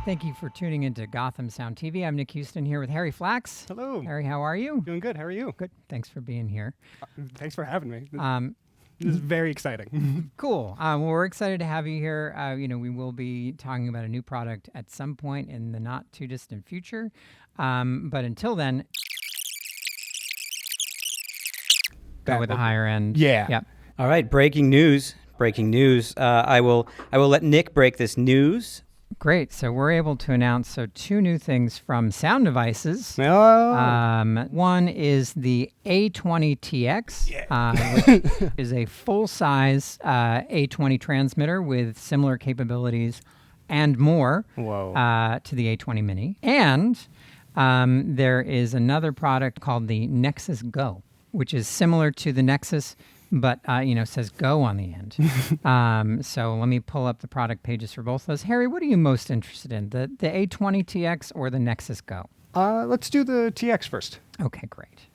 Thank you for tuning into Gotham Sound TV. I'm Nick Huston here with Harry Flax. Hello. Harry, how are you? Doing good. How are you? Good. Thanks for being here. Thanks for having me. This is very exciting. Cool. Well, we're excited to have you here. We will be talking about a new product at some point in the not too distant future. But until then, go with the higher end. Yeah. Yep. All right, breaking news. I will let Nick break this news. Great. So we're able to announce two new things from Sound Devices. Oh. One is the A20-Tx, which is a full-size A20 transmitter with similar capabilities and more to the A20 Mini. And there is another product called the Nexus Go, which is similar to the Nexus, but says Go on the end. So let me pull up the product pages for both of those. Harry, what are you most interested in, the A20-Tx or the Nexus Go? Let's do the TX first. Okay, great.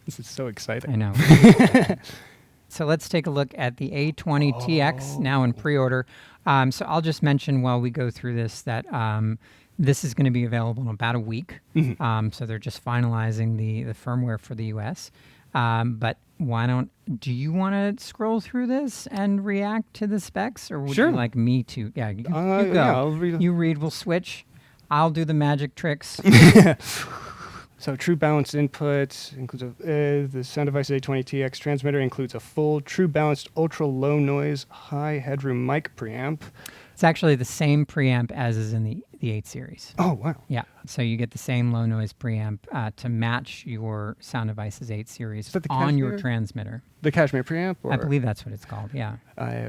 This is so exciting. I know. So let's take a look at the A20-Tx, now in pre-order. So I'll just mention while we go through this that this is going to be available in about a week. Mm-hmm. So they're just finalizing the firmware for the US. But do you want to scroll through this and react to the specs, or would Sure. you like me to? Yeah, you go. Yeah, I'll read. You read, we'll switch. I'll do the magic tricks. So true balanced input includes the Sound Device A20-Tx transmitter includes a full true balanced ultra low noise high headroom mic preamp. It's actually the same preamp as is in the 8 series. Oh wow. Yeah, so you get the same low noise preamp to match your Sound Devices 8 series that the on your Cashmere? transmitter. The Cashmere preamp? Or I believe that's what it's called, yeah.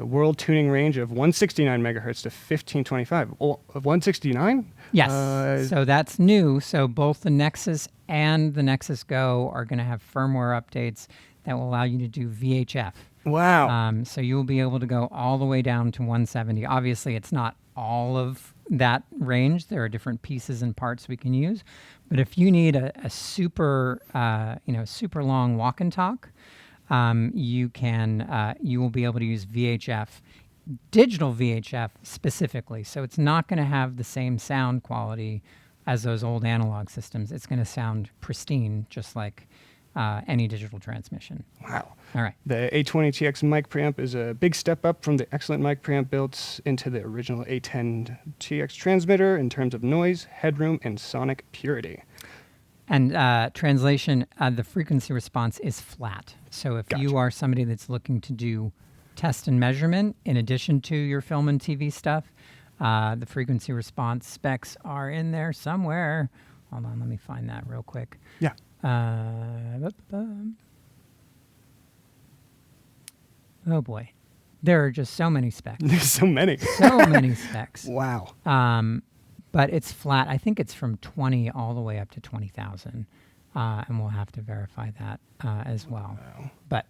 World tuning range of 169 megahertz to 1525. Oh, 169? Yes, so that's new. So both the Nexus and the Nexus Go are going to have firmware updates that will allow you to do VHF. Wow. So you'll be able to go all the way down to 170. Obviously, it's not all of that range. There are different pieces and parts we can use. But if you need a super, super long walk and talk, you will be able to use VHF, digital VHF specifically. So it's not going to have the same sound quality as those old analog systems. It's going to sound pristine, just like any digital transmission. Wow. All right. The A20-Tx mic preamp is a big step up from the excellent mic preamp built into the original A10-Tx transmitter in terms of noise, headroom, and sonic purity. And translation, the frequency response is flat. So if you are somebody that's looking to do test and measurement in addition to your film and TV stuff, the frequency response specs are in there somewhere. Hold on, let me find that real quick. Yeah. Oh boy, there are just so many specs. There's so many. So many specs. Wow. But it's flat. I think it's from 20 all the way up to 20,000, and we'll have to verify that as well. Wow. But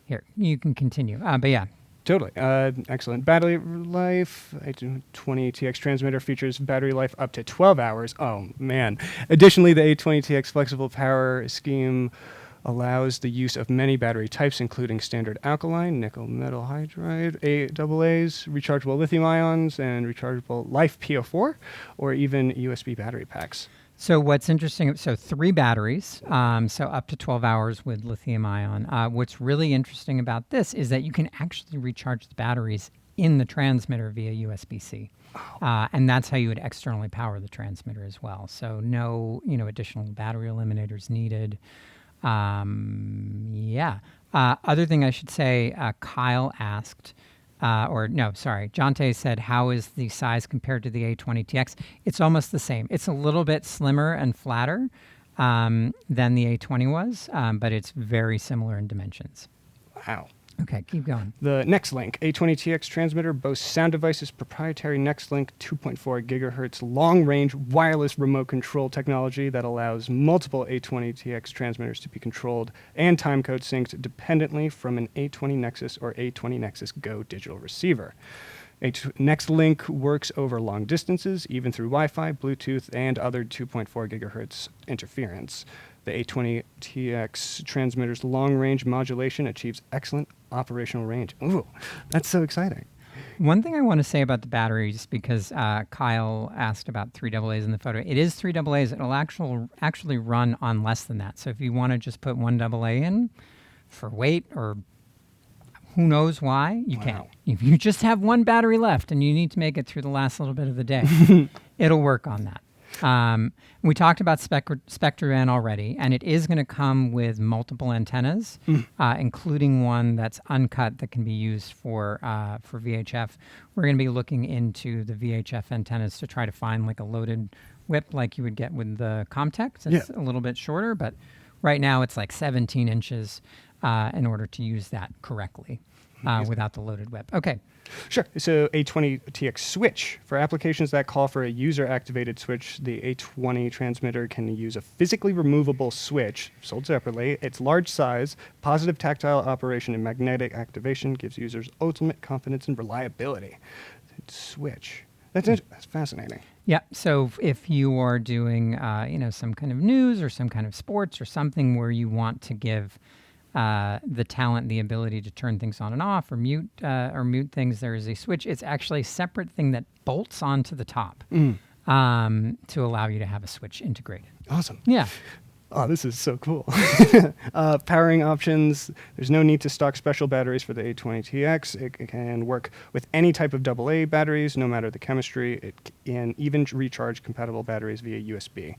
here, you can continue. But yeah. Totally. Excellent battery life. A20-Tx transmitter features battery life up to 12 hours. Oh, man. Additionally, the A20-Tx flexible power scheme allows the use of many battery types, including standard alkaline, nickel metal hydride, AAAs, rechargeable lithium ions, and rechargeable Life PO4, or even USB battery packs. So what's interesting, 3 batteries, so up to 12 hours with lithium ion. What's really interesting about this is that you can actually recharge the batteries in the transmitter via USB-C. And that's how you would externally power the transmitter as well. So no, additional battery eliminators needed. Other thing I should say, Kyle asked, Jonte said, how is the size compared to the A20-Tx? It's almost the same. It's a little bit slimmer and flatter than the A20 was, but it's very similar in dimensions. Wow. Okay, keep going. The NextLink A20-Tx transmitter boasts Sound Devices' proprietary NextLink 2.4 gigahertz long-range wireless remote control technology that allows multiple A20-Tx transmitters to be controlled and timecode synced dependently from an A20-Nexus or A20-Nexus Go digital receiver. NextLink works over long distances, even through Wi-Fi, Bluetooth, and other 2.4 gigahertz interference. The A20-Tx transmitter's long-range modulation achieves excellent operational range. Ooh, that's so exciting. One thing I want to say about the batteries, because Kyle asked about 3 AA's in the photo. It is 3 AA's. It'll actually run on less than that. So if you want to just put 1 AA in for weight or who knows why, you can. If you just have 1 battery left and you need to make it through the last little bit of the day, it'll work on that. We talked about SpectraBand already, and it is going to come with multiple antennas, including one that's uncut that can be used for VHF. We're going to be looking into the VHF antennas to try to find like a loaded whip like you would get with the Comtech. It's a little bit shorter, but right now it's like 17 inches in order to use that correctly without the loaded whip. Okay. Sure. So A20-Tx switch. For applications that call for a user-activated switch, the A20 transmitter can use a physically removable switch, sold separately. Its large size, positive tactile operation, and magnetic activation gives users ultimate confidence and reliability. Switch. That's fascinating. Yeah. So if you are doing, some kind of news or some kind of sports or something where you want to give the talent, the ability to turn things on and off or mute things, there is a switch. It's actually a separate thing that bolts onto the top to allow you to have a switch integrated. Awesome. Yeah. Oh, this is so cool. Powering options. There's no need to stock special batteries for the A20-Tx. It can work with any type of AA batteries, no matter the chemistry. It can even recharge compatible batteries via USB.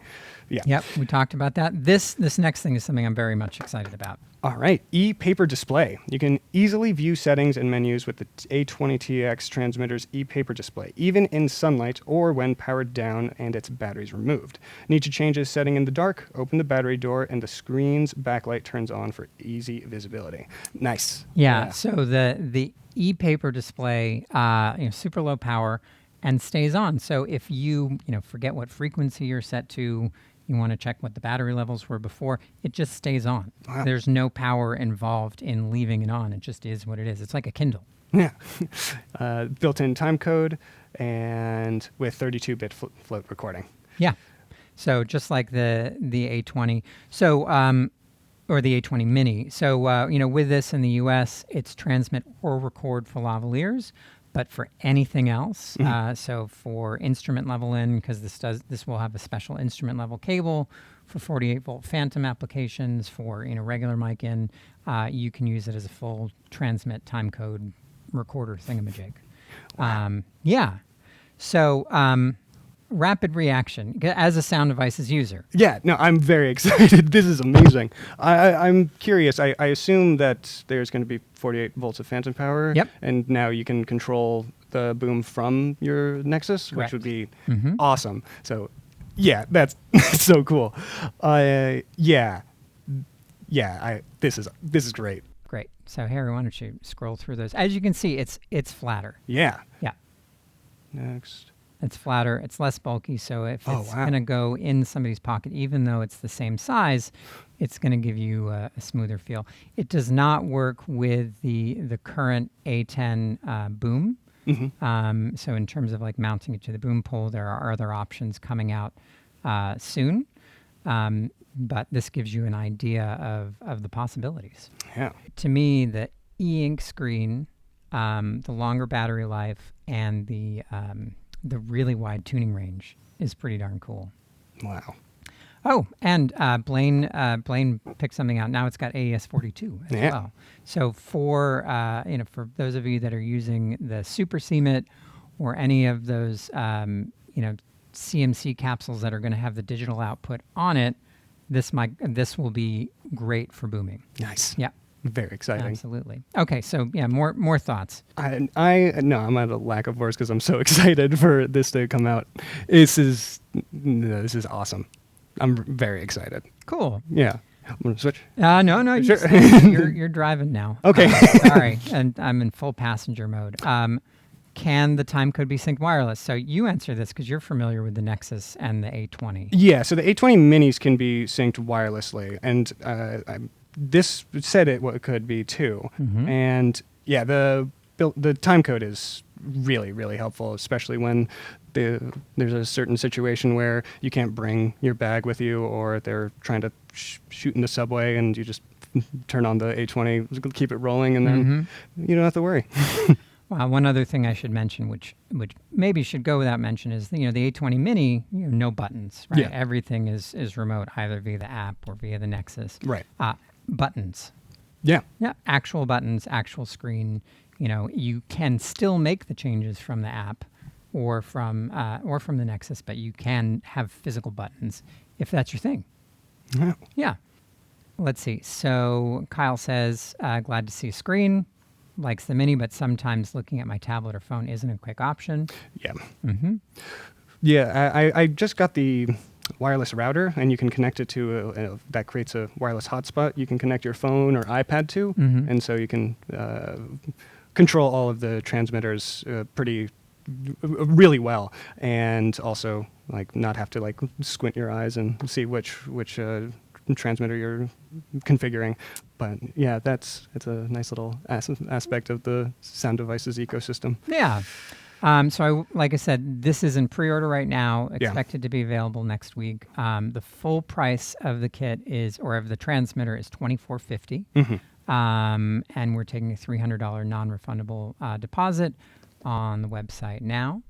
Yeah. Yep, we talked about that. This next thing is something I'm very much excited about. All right, e-paper display. You can easily view settings and menus with the A20-Tx transmitter's e-paper display, even in sunlight or when powered down and its batteries removed. Need to change a setting in the dark? Open the battery door and the screen's backlight turns on for easy visibility. Nice. Yeah. So the e-paper display, super low power and stays on. So if you forget what frequency you're set to, you want to check what the battery levels were before, it just stays on. Wow. There's no power involved in leaving it on. It just is what it is. It's like a Kindle. Yeah. Built-in time code and with 32-bit float recording. Yeah. So just like the A20. So or the A20 Mini. So with this in the US, it's transmit or record for lavaliers. But for anything else, so for instrument level in, because this will have a special instrument level cable for 48-volt phantom applications, for regular mic in, you can use it as a full transmit time code recorder thingamajig. Wow. Yeah. So rapid reaction as a sound devices user. Yeah, no, I'm very excited. This is amazing. I'm curious. I assume that there's going to be 48 volts of phantom power. Yep. And now you can control the boom from your Nexus, Correct. which would be awesome. So, yeah, that's so cool. This is great. Great. So Harry, why don't you scroll through those? As you can see, it's flatter. Yeah. Yeah. Next. It's flatter. It's less bulky. So if it's wow. going to go in somebody's pocket, even though it's the same size, it's going to give you a smoother feel. It does not work with the current A10 boom. So in terms of like mounting it to the boom pole, there are other options coming out soon. But this gives you an idea of the possibilities. Yeah. To me, the e-ink screen, the longer battery life, and the really wide tuning range is pretty darn cool. Wow. Oh, and Blaine picked something out. Now it's got AES-42 as well. So for those of you that are using the Super CMIT or any of those CMC capsules that are going to have the digital output on it, this will be great for booming. Nice. Yeah. Very exciting. Absolutely. Okay, so yeah, more I'm at a lack of words because I'm so excited for this to come out. This is awesome. I'm very excied. Cool. Yeah. I'm gonna switch. No, Sure. you're driving now. Okay. Sorry, and I'm in full passenger mode. Can the time code be synced wireless? So you answer this because you're familiar with the Nexus and the A20. Yeah. So the A20 minis can be synced wirelessly, and this said it could be too. And yeah, the time code is really, really helpful, especially when there's a certain situation where you can't bring your bag with you, or they're trying to shoot in the subway, and you just turn on the A20, keep it rolling, and then you don't have to worry. One other thing I should mention, which maybe should go without mention, is the A20 Mini, no buttons, right? Yeah. Everything is remote, either via the app or via the Nexus. Right. Buttons. Yeah. Yeah, actual buttons, actual screen. You can still make the changes from the app or from the Nexus, but you can have physical buttons if that's your thing. Yeah. Yeah. Let's see. So Kyle says, glad to see a screen. Likes the Mini, but sometimes looking at my tablet or phone isn't a quick option. Yeah. Mm-hmm. Yeah, I just got the wireless router, and you can connect it to that creates a wireless hotspot. You can connect your phone or iPad to, and so you can control all of the transmitters really well, and also like not have to like squint your eyes and see which transmitter you're configuring. But yeah, it's a nice little aspect of the Sound Devices ecosystem. Yeah. Like I said, this is in pre-order right now, expected to be available next week. The full price of the kit of the transmitter is $24.50. And we're taking a $300 non-refundable deposit on the website now.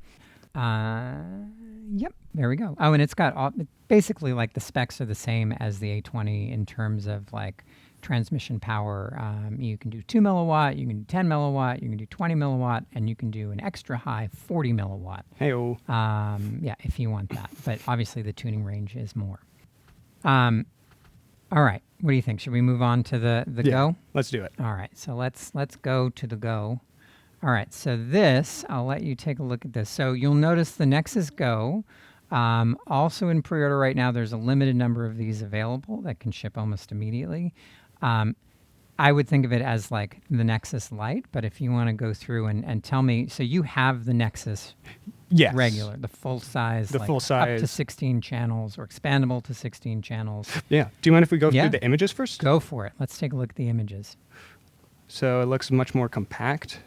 Yep, there we go. Oh, and it's got basically like the specs are the same as the A20 in terms of like transmission power. You can do 2 milliwatt, you can do 10 milliwatt, you can do 20 milliwatt, and you can do an extra high 40 milliwatt. Hey-o. Yeah, if you want that. But obviously the tuning range is more. All right. What do you think? Should we move on to the Go? Let's do it. All right. So let's go to the Go. All right. So this, I'll let you take a look at this. So you'll notice the Nexus Go. Also in pre-order right now, there's a limited number of these available that can ship almost immediately. I would think of it as like the Nexus Lite, but if you want to go through and tell me, so you have the Nexus regular, the full size, full size, up to 16 channels or expandable to 16 channels. Yeah. Do you mind if we go through the images first? Go for it. Let's take a look at the images. So it looks much more compact.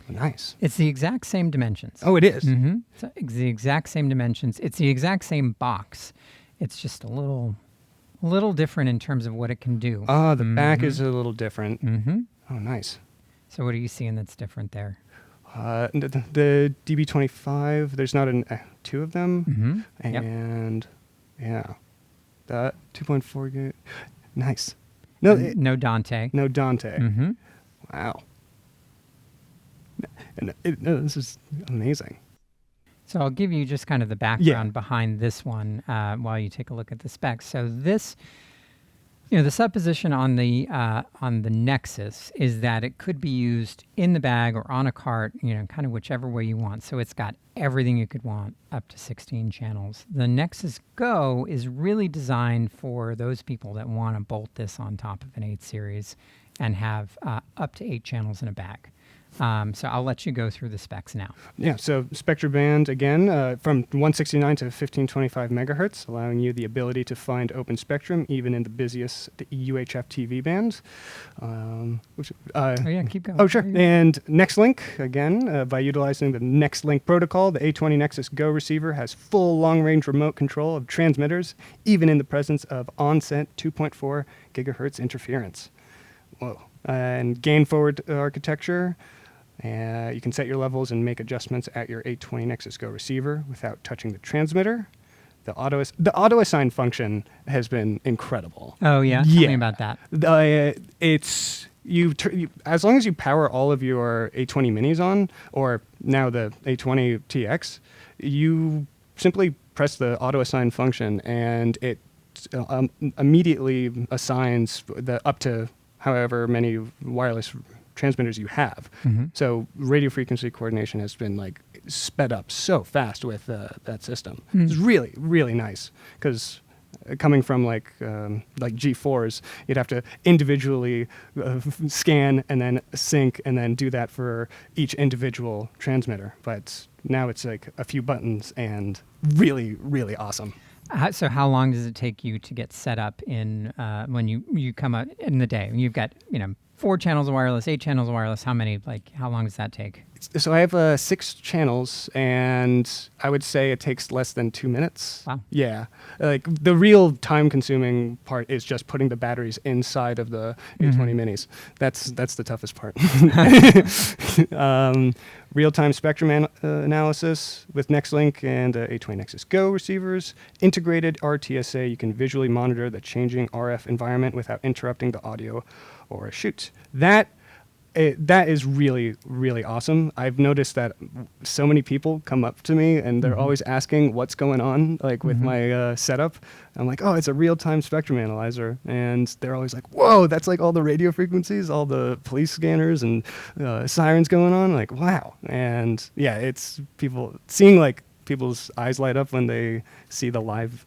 Nice. It's the exact same dimensions. Oh, it is? Mm-hmm. It's the exact same dimensions. It's the exact same box. It's just a little different in terms of what it can do. Oh, the back is a little different. Mm-hmm. Oh, nice. So what are you seeing that's different there? The DB25, there's not two of them. Mm-hmm. And yeah, that 2.4 gig. Nice. No Dante. No Dante. Mm-hmm. Wow. And this is amazing. So I'll give you just kind of the background behind this one while you take a look at the specs. So this, the supposition on the Nexus is that it could be used in the bag or on a cart, kind of whichever way you want. So it's got everything you could want, up to 16 channels. The Nexus Go is really designed for those people that want to bolt this on top of an 8 series and have up to 8 channels in a bag. So I'll let you go through the specs now. Yeah, so spectrum band, again, from 169 to 1525 megahertz, allowing you the ability to find open spectrum even in the busiest UHF TV bands. Keep going. Oh, sure. And NextLink, again, by utilizing the NextLink protocol, the A20-Nexus Go receiver has full long-range remote control of transmitters, even in the presence of on-set 2.4 gigahertz interference. Whoa. And gain-forward architecture. You can set your levels and make adjustments at your A20-Nexus Go receiver without touching the transmitter. The auto assign function has been incredible. Oh yeah, tell me about that. It's as long as you power all of your A20 minis on, or now the A20-Tx, you simply press the auto assign function, and it immediately assigns the up to however many wireless transmitters you have. Mm-hmm. So radio frequency coordination has been like sped up so fast with that system. Mm-hmm. It's really, really nice because coming from like G4s, you'd have to individually scan and then sync and then do that for each individual transmitter. But now it's like a few buttons and really, really awesome. So how long does it take you to get set up in when you come out in the day? You've got 4 channels of wireless, 8 channels of wireless, how long does that take? So I have 6 channels, and I would say it takes less than 2 minutes. Wow. Yeah. Like the real time-consuming part is just putting the batteries inside of the A20 minis. That's the toughest part. Real-time spectrum analysis with NextLink and A20-Nexus Go receivers. Integrated RTSA. You can visually monitor the changing RF environment without interrupting the audio or a shoot. That is really, really awesome. I've noticed that so many people come up to me and they're always asking what's going on, like with my setup. I'm like, oh, it's a real-time spectrum analyzer. And they're always like, whoa, that's like all the radio frequencies, all the police scanners and sirens going on. Like, wow. And yeah, it's seeing like people's eyes light up when they see the live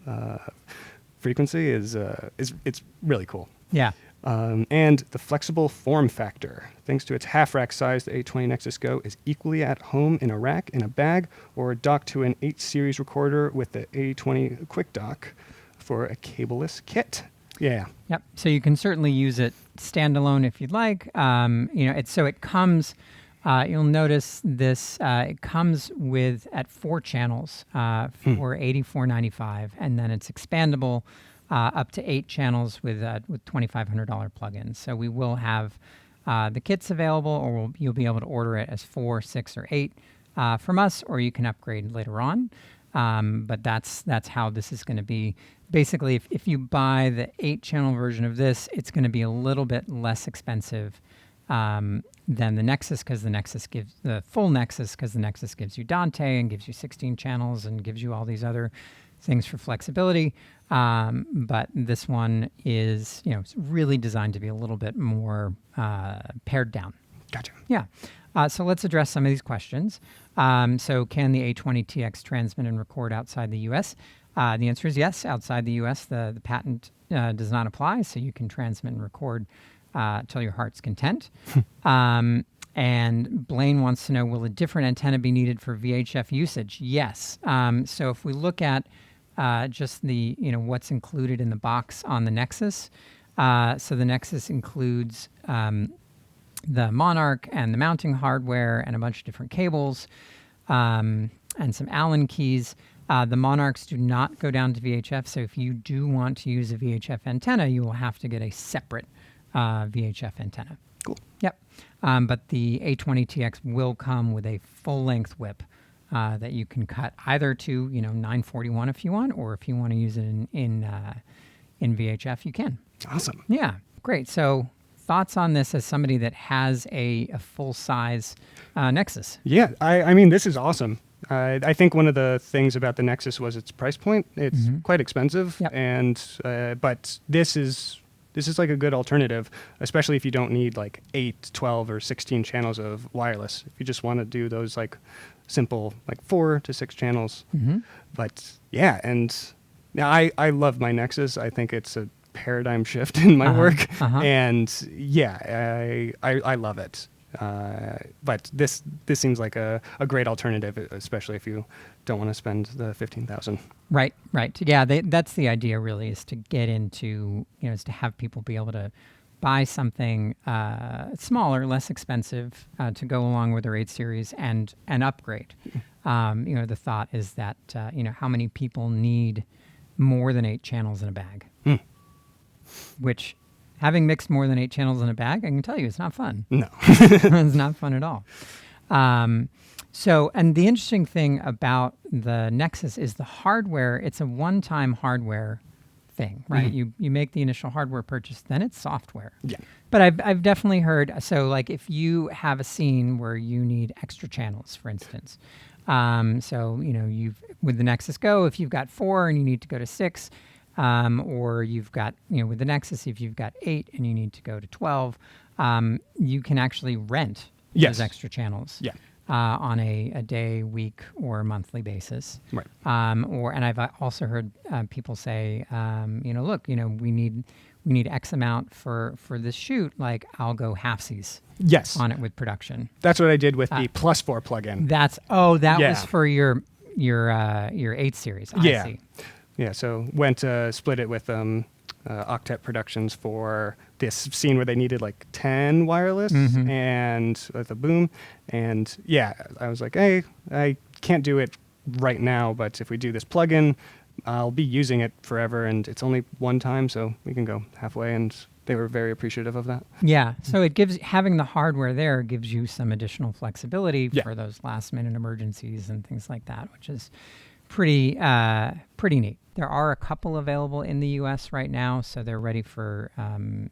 frequency is it's really cool. Yeah. And the flexible form factor. Thanks to its half-rack size, the A20-Nexus Go is equally at home in a rack, in a bag, or docked to an 8 series recorder with the A20 Quick Dock for a cableless kit. Yeah. Yep. So you can certainly use it standalone if you'd like. It comes. You'll notice this. It comes with at 4 channels for $84.95, and then it's expandable up to 8 channels with $2,500 plugins. So we will have the kits available, or you'll be able to order it as 4, 6, or 8 from us, or you can upgrade later on. But that's how this is going to be. Basically, if you buy the 8-channel version of this, it's going to be a little bit less expensive than the Nexus, because the Nexus gives the full Nexus, because the Nexus gives you Dante and gives you 16 channels and gives you all these other things for flexibility. But this one is, it's really designed to be a little bit more pared down. Gotcha. Yeah. So let's address some of these questions. So can the A20-Tx transmit and record outside the U.S.? The answer is yes. Outside the U.S., the patent does not apply, so you can transmit and record till your heart's content. And Blaine wants to know, will a different antenna be needed for VHF usage? Yes. So if we look at just the, what's included in the box on the Nexus. So the Nexus includes the Monarch and the mounting hardware and a bunch of different cables and some Allen keys. The Monarchs do not go down to VHF, so if you do want to use a VHF antenna, you will have to get a separate VHF antenna. Cool. Yep. But the A20-Tx will come with a full-length whip that you can cut either to 941 if you want, or if you want to use it in VHF, you can. Awesome. Yeah, great. So thoughts on this as somebody that has a full-size Nexus? Yeah, I mean, this is awesome. I think one of the things about the Nexus was its price point. It's quite expensive, Yep. and but this is like a good alternative, especially if you don't need like 8, 12, or 16 channels of wireless. If you just want to do those like simple like 4 to 6 channels. But yeah, and now I love my Nexus. I think it's a paradigm shift in my work, and yeah, I love it. But this seems like a great alternative, especially if you don't want to spend the $15,000. Right. Yeah, that's the idea, really, is to get into, is to have people be able to buy something smaller, less expensive to go along with their 8 series and upgrade. The thought is that, how many people need more than 8 channels in a bag? Which, having mixed more than 8 channels in a bag, I can tell you, it's not fun. No. It's not fun at all. And the interesting thing about the Nexus is the hardware. It's a one-time hardware thing, right? You make the initial hardware purchase, then it's software. Yeah. But I've definitely heard, so like if you have a scene where you need extra channels, for instance, with the Nexus Go, if you've got 4 and you need to go to 6, or you've got, with the Nexus, if you've got 8 and you need to go to 12, you can actually rent those extra channels. Yeah. On a day, week, or monthly basis. Right. And I've also heard people say, look, we need X amount for this shoot. Like, I'll go halfsies. Yes. On it with production. That's what I did with the +4 plugin. That was for your 8 series. I see. Yeah, so split it with Octet Productions for this scene where they needed like 10 wireless and with a boom. And yeah, I was like, hey, I can't do it right now, but if we do this plugin, I'll be using it forever, and it's only one time, so we can go halfway, and they were very appreciative of that. Yeah, so it gives, having the hardware there gives you some additional flexibility Yeah. for those last minute emergencies and things like that, which is pretty neat. There are a couple available in the US right now, so they're ready for,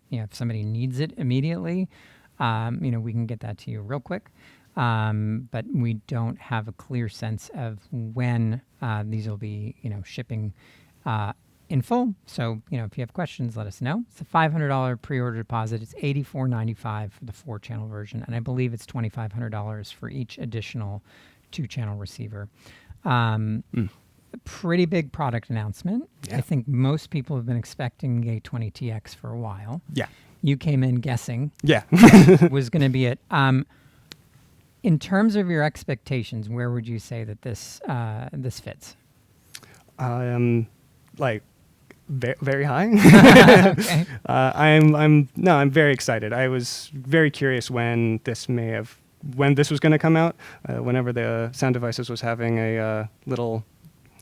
if somebody needs it immediately, we can get that to you real quick. But we don't have a clear sense of when these will be, shipping in full. So, if you have questions, let us know. It's a $500 pre-order deposit. It's $84.95 for the 4-channel version, and I believe it's $2,500 for each additional 2-channel receiver. Pretty big product announcement. Yeah. I think most people have been expecting the A20-Tx for a while. Yeah. You came in guessing Yeah. was going to be it. In terms of your expectations, where would you say that this fits? Like very high. Okay. I'm very excited. I was very curious when this was going to come out. Whenever the Sound Devices was having a little,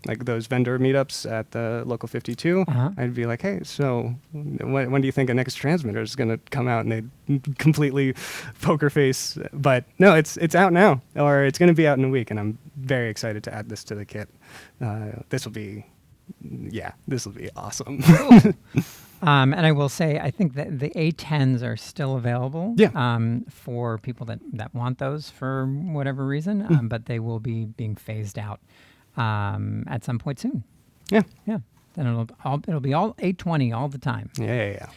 like those vendor meetups at the local 52, I'd be like, hey, so when do you think a Nexus transmitter is going to come out? And they'd completely poker face. But no, it's out now, or it's going to be out in a week, and I'm very excited to add this to the kit. This will be awesome. And I will say, I think that the A10s are still available for people that want those for whatever reason, but they will be being phased out at some point soon. Yeah. Yeah. Then it'll be all 820 all the time. Yeah.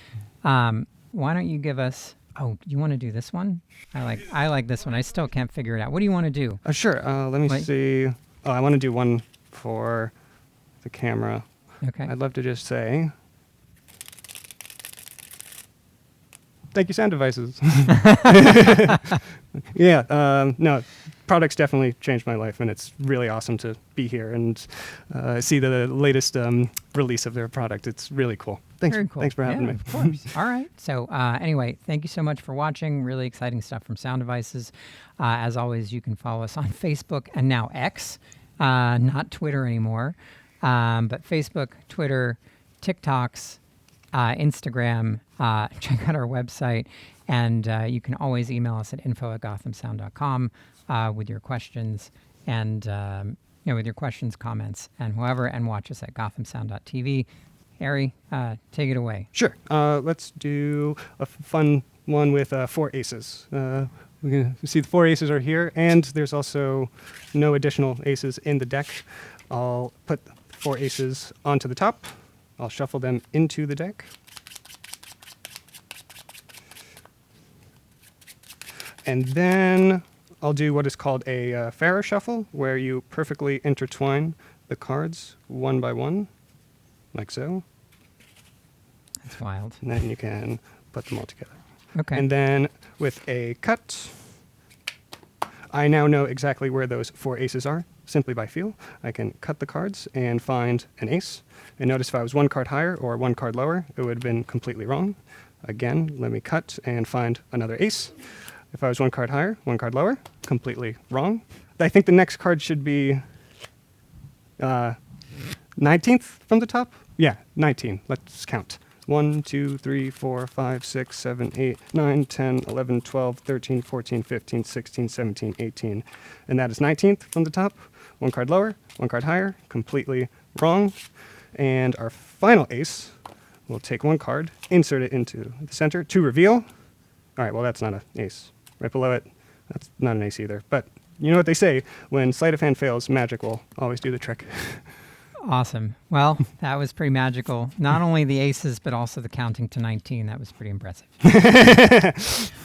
Why don't you give us? Oh, you want to do this one? I like this one. I still can't figure it out. What do you want to do? Sure. Let me see. Oh, I want to do one for the camera. Okay. I'd love to just say, thank you, Sound Devices. Yeah. No, products definitely changed my life, and it's really awesome to be here and see the latest release of their product. It's really cool. Thanks. Very cool. Thanks for having me. Of course. All right. So anyway, thank you so much for watching. Really exciting stuff from Sound Devices. As always, you can follow us on Facebook and now X, not Twitter anymore, but Facebook, Twitter, TikToks, Instagram. Check out our website, and you can always email us at info@gothamsound.com with your questions and with your questions, comments, and whoever, and watch us at gothamsound.tv. Harry, take it away. Sure. Let's do a fun one with 4 aces. We're going to see the 4 aces are here, and there's also no additional aces in the deck. I'll put 4 aces onto the top. I'll shuffle them into the deck. And then I'll do what is called a Pharaoh shuffle, where you perfectly intertwine the cards one by one, like so. That's wild. And then you can put them all together. Okay. And then with a cut, I now know exactly where those 4 aces are, simply by feel. I can cut the cards and find an ace. And notice if I was 1 card higher or 1 card lower, it would have been completely wrong. Again, let me cut and find another ace. If I was 1 card higher, 1 card lower, completely wrong. I think the next card should be 19th from the top. Yeah, 19. Let's count. 1, 2, 3, 4, 5, 6, 7, 8, 9, 10, 11, 12, 13, 14, 15, 16, 17, 18. And that is 19th from the top. 1 card lower, 1 card higher, completely wrong. And our final ace, we'll take 1 card, insert it into the center to reveal. All right, well, that's not an ace. Right below it, that's not an ace either. But you know what they say, when sleight of hand fails, magic will always do the trick. Awesome. Well, that was pretty magical. Not only the aces, but also the counting to 19. That was pretty impressive.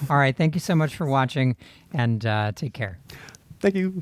All right. Thank you so much for watching, and take care. Thank you.